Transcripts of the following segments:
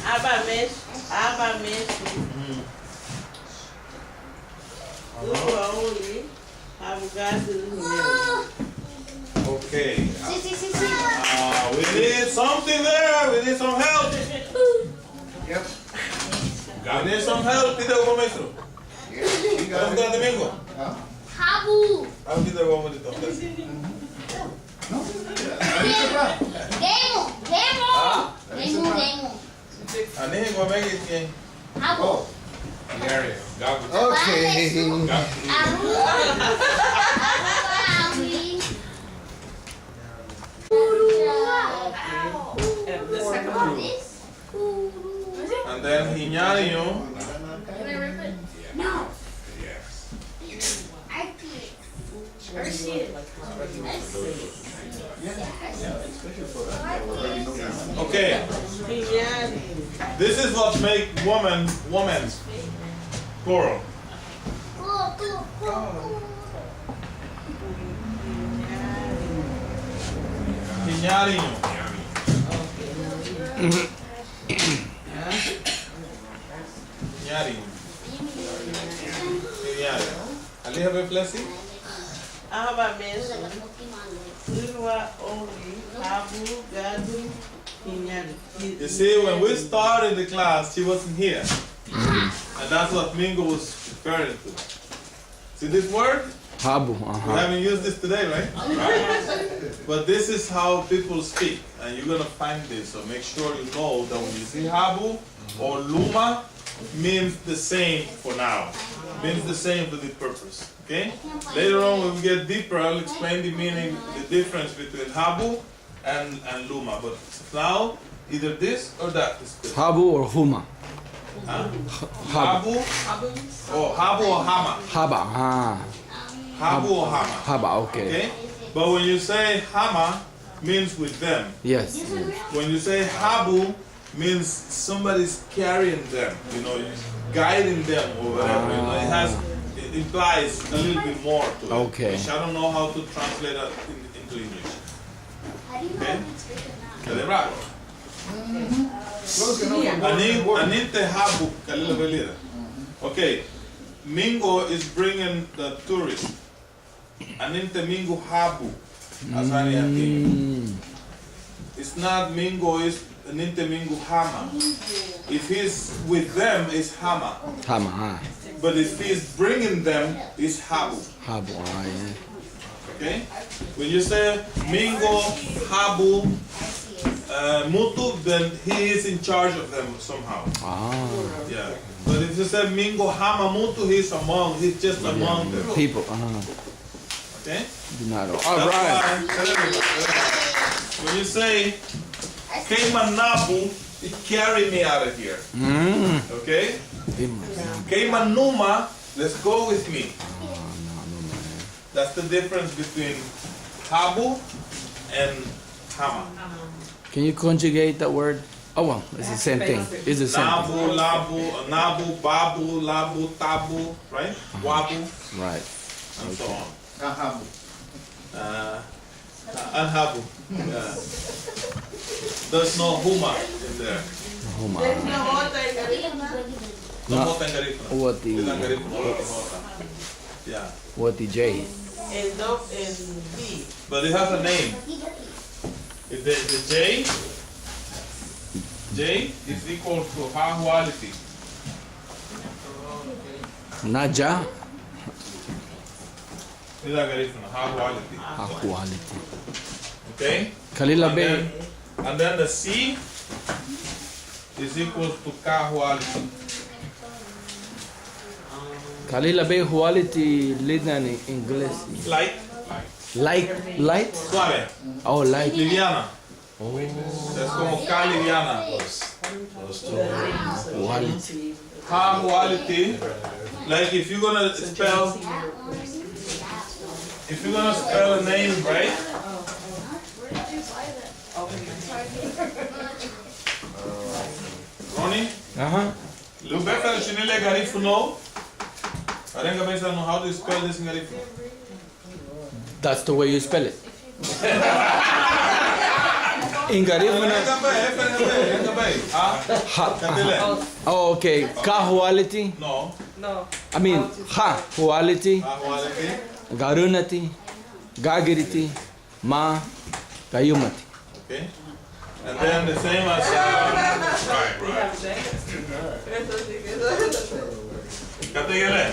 Abameshu. Only. Okay. We need something there. We need some help. Yep. We need some help. Kita go maestro. Vamos dar domingo. Habu. Vamos kita go dito. Demo. Ani go make it. Habu. Gary. Okay. And then hinyarinho. Can I rip it? No. I can't. Okay. This is what make woman's plural. Hinyarinho. Hinyarinho. Hinyarinho. Ali have a flexi? Abameshu. Silva only. Habu Gadu. You see, when we started the class, she wasn't here. And that's what Mingo was referring to. See this word? Habu. We haven't used this today, right? But this is how people speak. And you're going to find this. So make sure you know that when you see Habu or Luma, means the same for now. Means the same for the purpose. Okay? Later on, when we get deeper, I'll explain the meaning, the difference between Habu and Luma. But now, either this or that is good. Habu or Huma? Huh? Habu. Habu or Hama. Haba. Habu or Hama. Haba, okay. Okay? But when you say Hama, means with them. Yes. When you say Habu, means somebody's carrying them, guiding them or whatever. It implies a little bit more to it. Okay. Which I don't know how to translate that into English. Okay? Celebrate. Aninte Habu, Kalila Belira. Okay. Mingo is bringing the tourist. Aninte Mingo Habu. Asani Ati. It's not Mingo, it's Aninte Mingo Hama. If he's with them, it's Hama. Hama. But if he's bringing them, it's Habu. Habu, yeah. Okay? When you say Mingo, Habu, Mutu, then he is in charge of them somehow. Yeah. But if you say Mingo, Hama, Mutu, he's just among them. People. Okay? All right. When you say Keimanabu, it carry me out of here. Okay? Keimanuma, let's go with me. That's the difference between Habu and Hama. Can you conjugate that word? Oh, well, it's the same thing. It's the same Nabu, thing. Labu, Nabu, Babu, Labu, Tabu, right? Wabu, Right. and so on. Ahabu. And Habu. Yeah. There's no Huma in there. Huma. No Hota in Garifuna. Wati. Ilang Garifuna, wala Hota. Yeah. Wati J. And B. But it has a name. The J is equal to Hahuality. Naja. Ilang Garifuna, Hahuality. Quality. Okay? Kalila And Bay. then, and then the C is equal to Kahuality. Kalila Bay quality lina in English. Light. Light? Suave. Oh, light. Liviana. Oh, Es como K liviana. quality. Hahuality. Like if you're gonna spell a name, right? Ronnie? Lubeka Chinele Garifuno. Arenga Besa know how to spell this in Garifuno. That's the way you spell it. In Garifuna. Ha. Oh, okay. Kahuality. No. I mean, huality. Quality. Garunati. Gagiriti. Ma. Gayumati. Okay. And then the same as Kategele.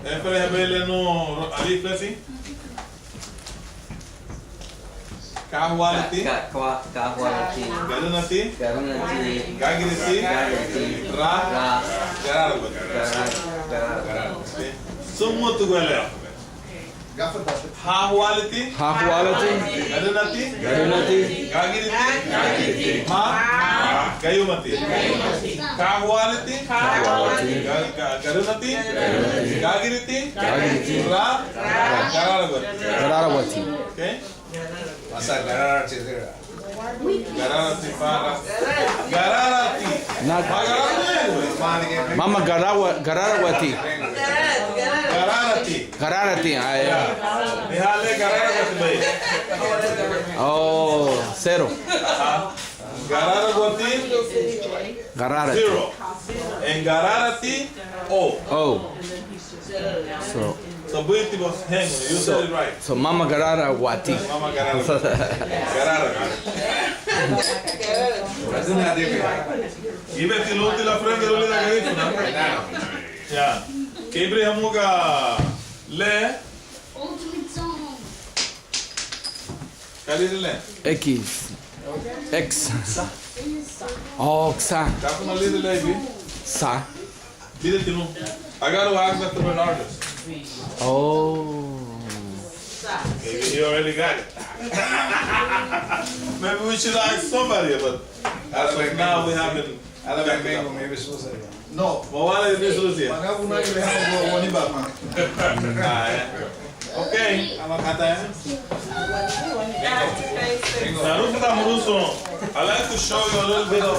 Efere hebele no ali flesi. Kahuality. Kahualati, Garunati. Garunati, Gagiriti. Gagiriti, Ra. Ra, Gararagoti. Garara. Okay. Summutu gwele. Hahuality. Hahuality. Garunati. Garunati. Gagiriti. Ma. Gayumati. Kahuality. Garunati. Gagiriti. Gagiriti. Ra. Gararagoti. Gararawati. Okay. Masa Garara Chedera. Gararati para. Gararati. Not Gararati. Mama Gararawati. Gararati. Gararati. Nihale Gararati bhai. Oh, zero. Gararati Gararati. 0. And Gararati O. Oh. So Buiti was hanging. You said it right. So Mama Gararawati. Mama Gararati. Gararati. Ibeti luti la frente luli da garifuna. Yeah. Kibri hamuga le. Kali le. X. X. Oh, Xa. Kapuna lidi le bi. Sa. Lidi tinu. I gotta ask Dr. Bernardus. Oh. Maybe he already got it. Maybe we should ask somebody, but as of now we haven't. Alabang Mango, maybe so say. No. Mawala yung Lucia. Magabuna yung lehang mo ni Batman. Okay, I'm a kata. I like to show you a little bit of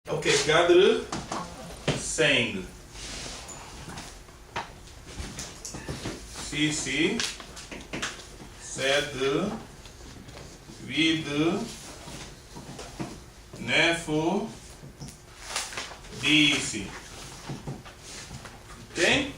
Ok, gadru, seng. Sisi, sed, vid, nef, dix. Ok?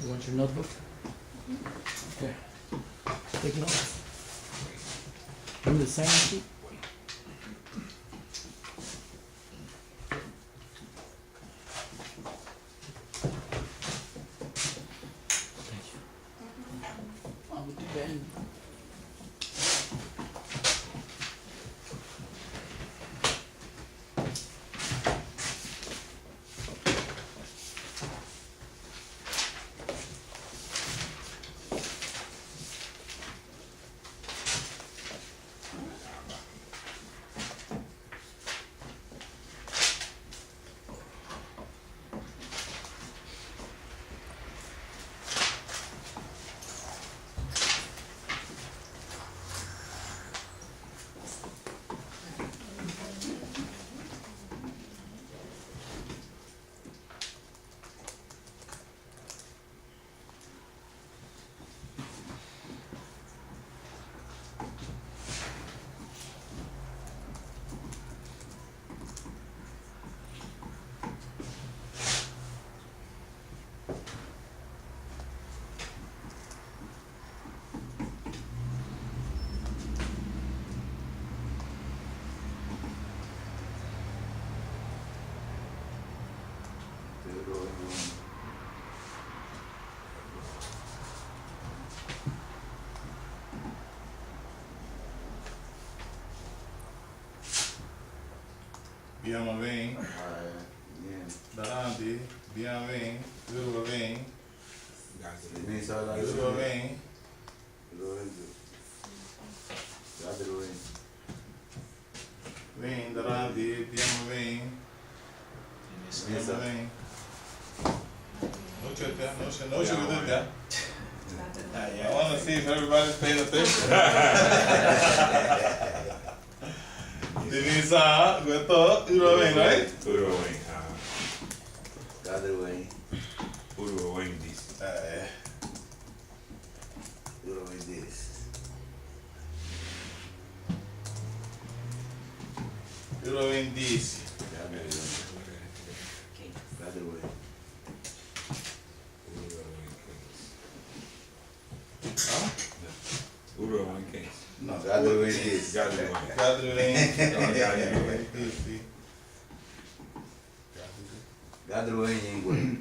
You want your notebook? Okay. Take notes. Bring the sign sheet. Thank you. Oh, with the pen. Biama vem, Darandi, Biama vem, Uruba vem, Uruba vem, vem, Darandi, Biama vem, Biama vem. No check there, no sugar with that. I want to see if everybody's paying attention. Denisa, Gueto, Uruba vem, right? Uruguay. Gadru, Uruguay this. this. Uruba vem disse. Gadru. Uruguay case. No, Gadru this. Gadru. Gadru vem disse. Gadru in English.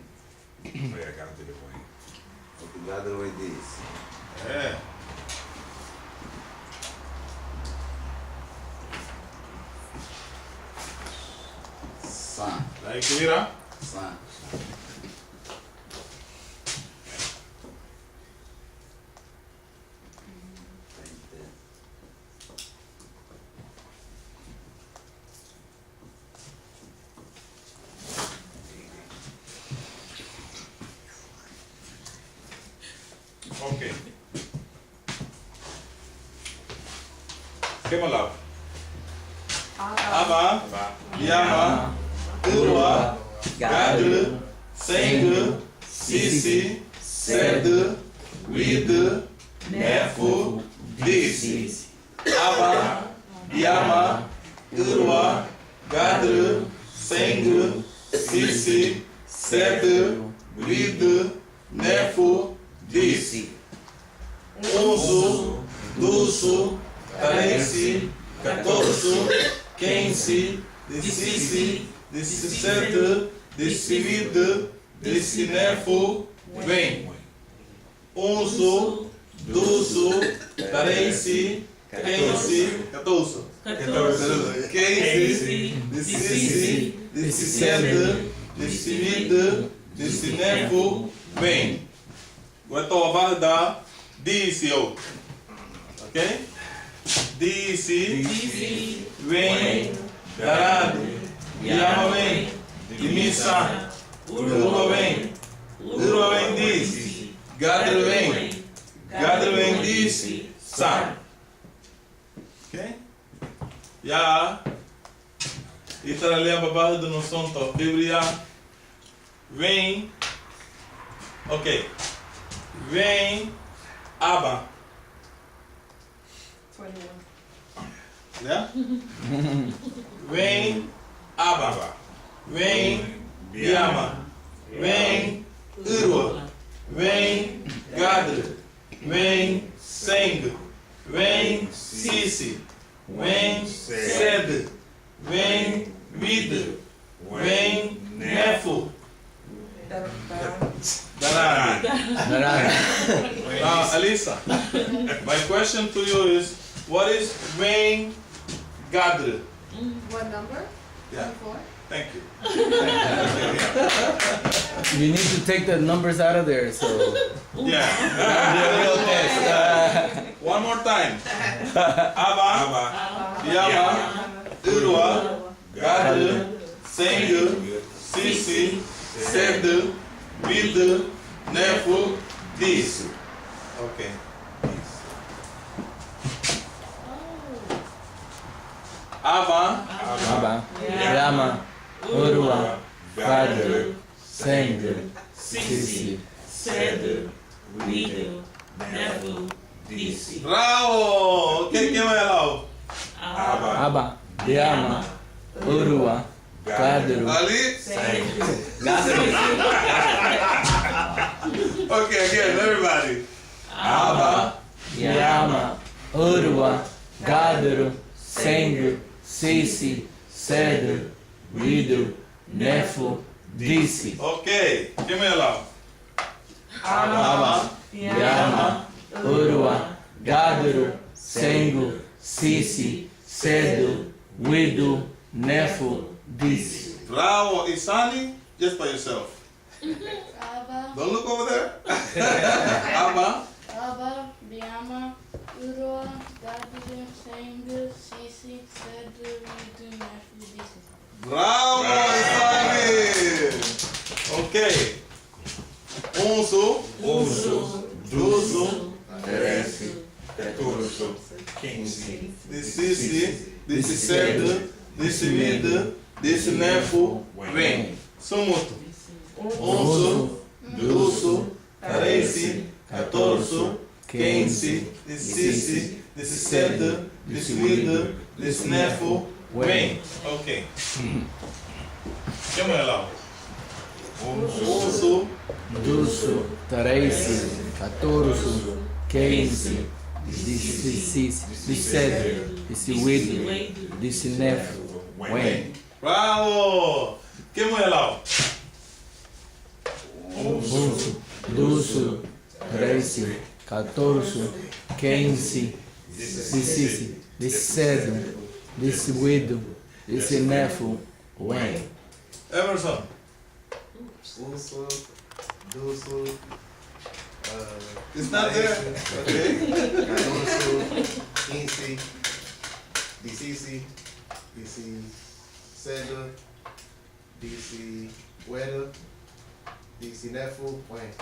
Voy a Gadru. Gadru this. É. San. Daí que virar. San. Ok. Quem lá? Aba, Yama, Urwa, Gadru, Seng, Sisi, Sed, Wid, Nefu, Disse. Aba, Yama, Urwa, Gadru, Seng, Sisi, Sed, Wid, Nefu, Disse. Onze, doze, 13, 14, 15, 16, desse centro, desse vida, desse nefo, vem. Unso, duso, treze, 15, 14. 15, 16, 17, 18, 19, vem. Agora vai dar 18. Ok? 18, vem, darado, Yama vem, Dimissa, Uruba vem, 10, Gadro vem 10, Sa. Ok? Ya, ita ali a babada do noção to Bíblia vem, ok, vem Aba, 21. né? Vem Aba, vem Biama, vem Urua, vem Gadro, vem Seng, vem Sisi, vem Sed, vem Vid, vem Nefo, Darani. Now, Alisa, my question to you is, what is Vem Gadro? What number? Yeah. 4? Thank you. You need to take the numbers out of there, so. Yeah. One more time. Aba, Yama, Urua, Gadro, Seng, Sisi, Sed, Vid, Nefo, Dis. Okay. Aba, Aba, Yama, Urua, Gadro, Seng, Sisi, Cedo, Wido, Nevo, Disse. bravo! Quem vai lá? Aba, Yama, Urua, Gadro, Ali? Gadro. Okay, again, everybody. Aba, Yama, Urua, Gadro, Seng, Sisi, Sed, Wido, Nefo, Disse. ok. Quem vai lá? Aba, Yama, Urua, Gadro, Seng, Sisi, Sed, Wido, Nefo, Disse. Bravo, Isani, just by yourself. Aba, Don't look over there. Aba, Aba, Biama, Urua, Gadru, Sengu, Sisi, Sedu, Widu, Nefu, Disi. bravo, Isani. Ok. Unso, duzo, 13, 14, 15, 16, 17, 18, 19, vem. Sumuto. Unso, duzo, 13, 14, 15, 16, 17, 18, 19, vem. Ok. Chama ela. Unso, Duzo, 13, 14, 15, 16, 17, 18, 19, vem. bravo. Chama ela. Duzo, 13, 14, 15, 16, 17, 18, 19, vem. Emerson. Uso, Dusu, It's not there. Okay. Canuso, Quincy, DCC, DC Seda, DC Weda, DC Nefu, Wayne.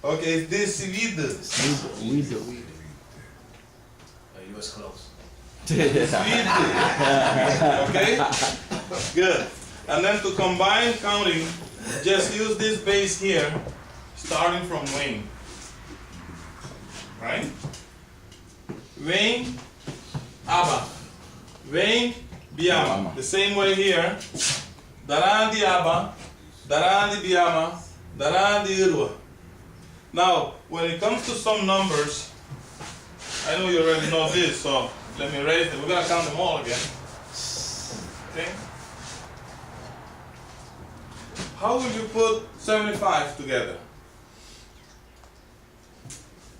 Okay, decidido. Wido. You was close. Decidido. Okay? Good. And then to combine counting, just use this base here, starting from Wayne. Right? Wayne, Aba. Wayne, Biama. The same way here. Darandi Aba, Darandi Biama, Darandi Irua. Now, when it comes to some numbers, I know you already know this, so let me raise them. We're gonna count them all again. Okay? how would you put 75 together?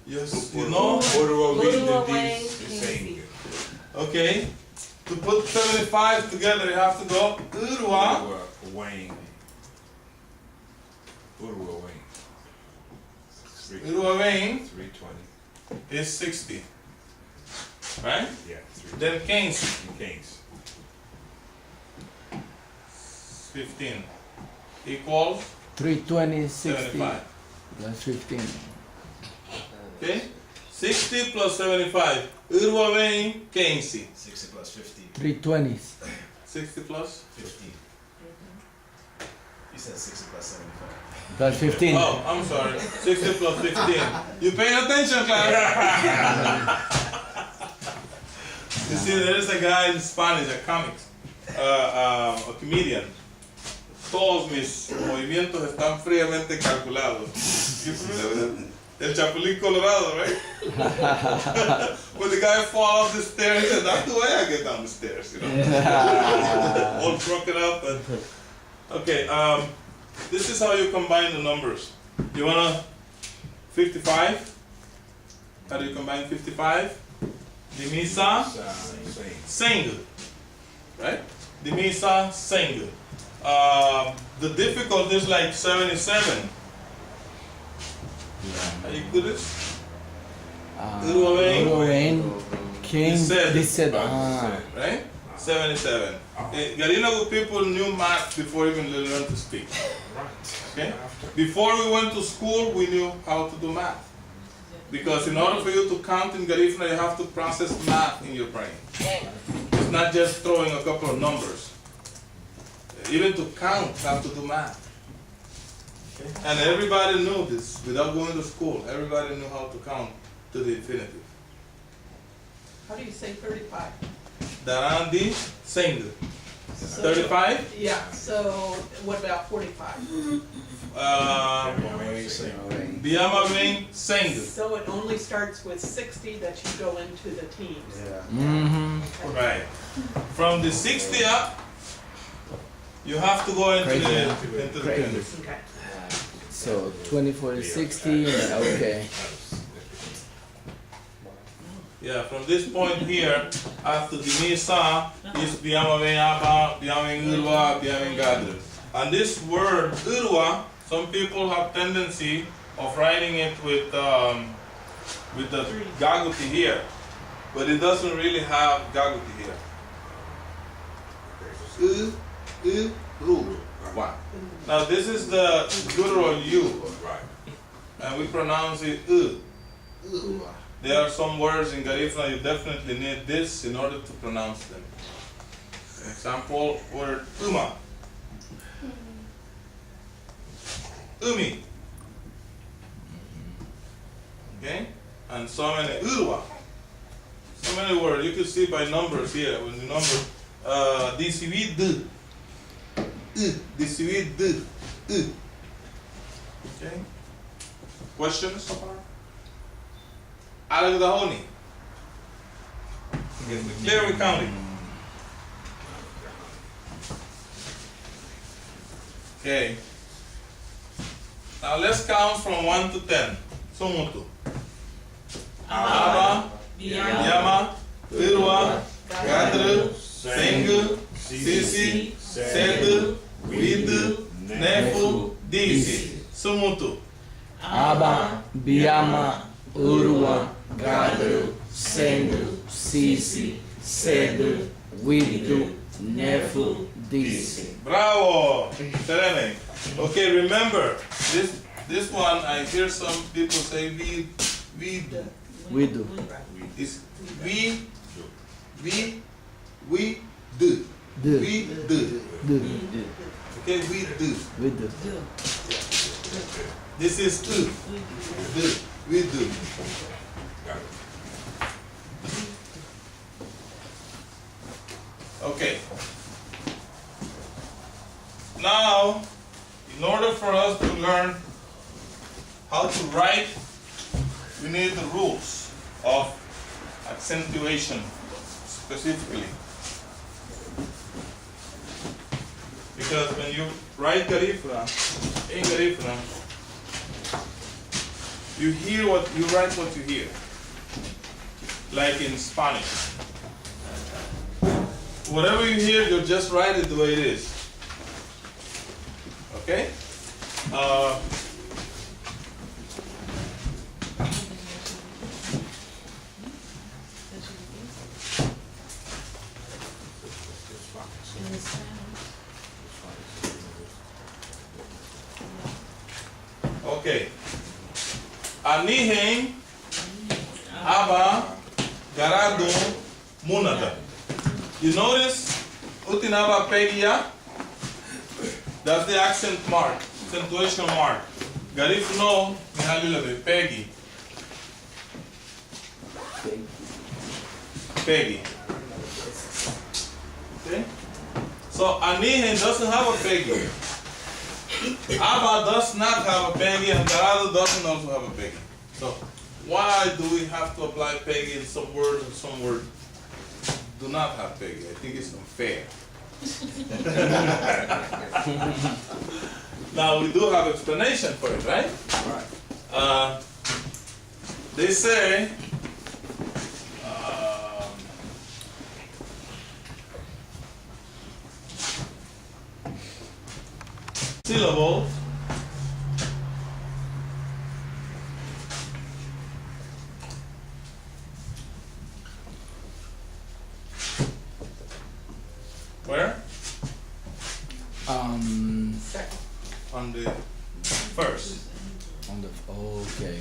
Yes, you know? Urua Urua Wing Wing is saying. Okay. To put 75 together, you have to go Urua. Wayne. Urua Wayne. Urua Wayne 320. is 60. Right? Yeah, 320. Then Keynes, Kings. 15. Equals 320, 60. 75. That's 15. Okay? 60 plus 75. Urua Wayne, Keynes. 60 plus 50. 320. 60 plus? 50. You said 60 plus 75. That's 15. Oh, I'm sorry. 60 plus 15. You paying attention, class? You see, there is a guy in Spanish, a comic, a comedian. Todos mis movimientos están fríamente calculados. You familiar with it? El Chapulín Colorado, right? When the guy falls off the stairs, he said, that's the way I get down the stairs, you know? All broken up. And... Okay, this is how you combine the numbers. You wanna 55? How do you combine 55? Dimisa, Sengu, right? Dimisa, Sengu. The difficulty is like 77. Are you good at it? Urua Wayne. Urua Wayne, King, Lised. Lised. Right? 77. Garinagu people knew math before even they learned to speak. Okay? Before we went to school, we knew how to do math. Because in order for you to count in Garifuna, you have to process math in your brain. It's not just throwing a couple of numbers. Even to count, you have to do math. Okay? And everybody knew this without going to school. Everybody knew how to count to the infinitive. How do you say 35? Darandi Sengu. 35? Yeah, so what about 45? Biama Wing Sengu. So it only starts with 60 that you go into the teens. Mm-hmm. Right. From the 60 up, you have to go into the Crazy. tens. Okay. So 24 to 60, okay. Yeah, from this point here, after the Misa, is Biama Wing Aba, Biama Wing Urua, Biama Wing Gadru. And this word Urua, some people have tendency of writing it with the Gaguti here, but it doesn't really have Gaguti here. Uru. Now this is the literal U, and we pronounce it U. There are some words in Garifuna you definitely need this in order to pronounce them. For example, word Uma. Umi. Okay? And so many Urua. So many words. You can see by numbers here. When the number DCV D. DCV D. Okay? Questions so far? Alagdahoni. Clear with counting. Okay. Now let's count from 1 to 10. Sumutu. Aba, Yama, Urua, Gadru, Sengu, Sisi, Sedu, Widu, Nefu, Disi. Sumutu. Aba, Biama, Urua, Gadru, Sengu, Sisi, Sedu, Widu, Nefu, Disi. Bravo! Serene. Okay, remember, this one, I hear some people say we do. Widu. It's we do. We do. Du. Okay, we do. Widu. This is do. Do. We do. Okay. Now, in order for us to learn how to write, we need the rules of accentuation specifically. Because when you write Garifuna, in Garifuna, you write what you hear. Like in Spanish. Whatever you hear, you just write it the way it is. Okay? Okay. Anihen, Aba, Garado, Munada. You notice Utinaba Pegia? That's the accent mark, accentuation mark. Garif no, Mihalila Peggy. Peggy. Okay? So Anihen doesn't have a Peggy. Abba does not have a Peggy, and Garado doesn't also have a Peggy. So why do we have to apply Peggy in some words and some words do not have Peggy? I think it's unfair. Now we do have explanation for it, right? Right. They say syllable where? On the first. On the okay.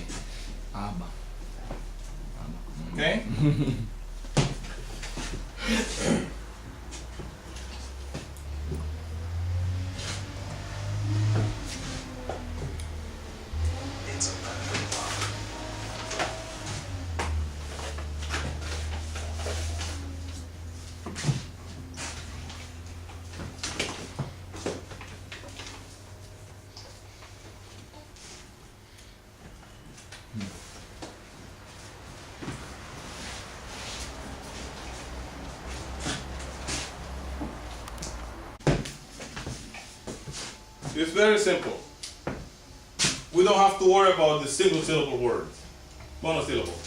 Abba. Okay? It's very simple. We don't have to worry about the single syllable words, monosyllable.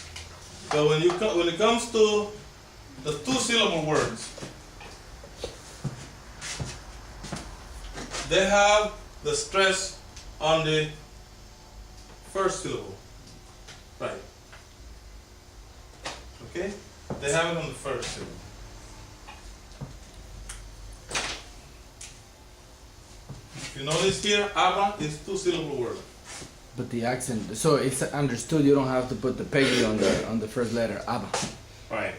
So when it comes to the two syllable words, they have the stress on the first syllable, right? Okay, they have it on the first syllable. You notice here, Abba is two syllable word. But the accent, so it's understood. You don't have to put the Peggy on the first letter. Abba. Right.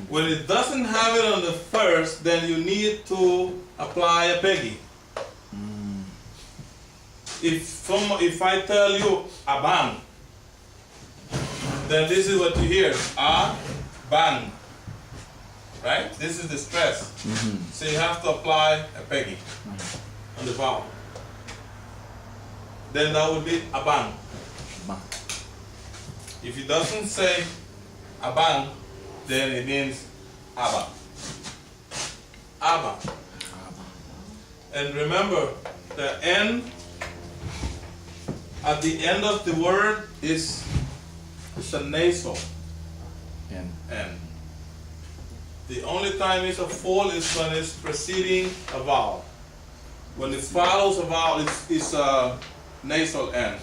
When it doesn't have it on the first, then you need to apply a Peggy. If I tell you Aban, then this is what you hear. A-ban. Right? This is the stress. So you have to apply a Peggy on the vowel. Then that would be Aban. If it doesn't say Aban, then it means Abba. Abba. And remember, the N at the end of the word is a nasal N. N. The only time it's a full is when it's preceding a vowel. When it follows a vowel, it's a nasal N.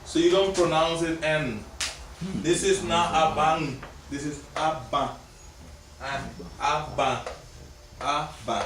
So you don't pronounce it N. This is not Aban. This is Abba. Abba. Abba.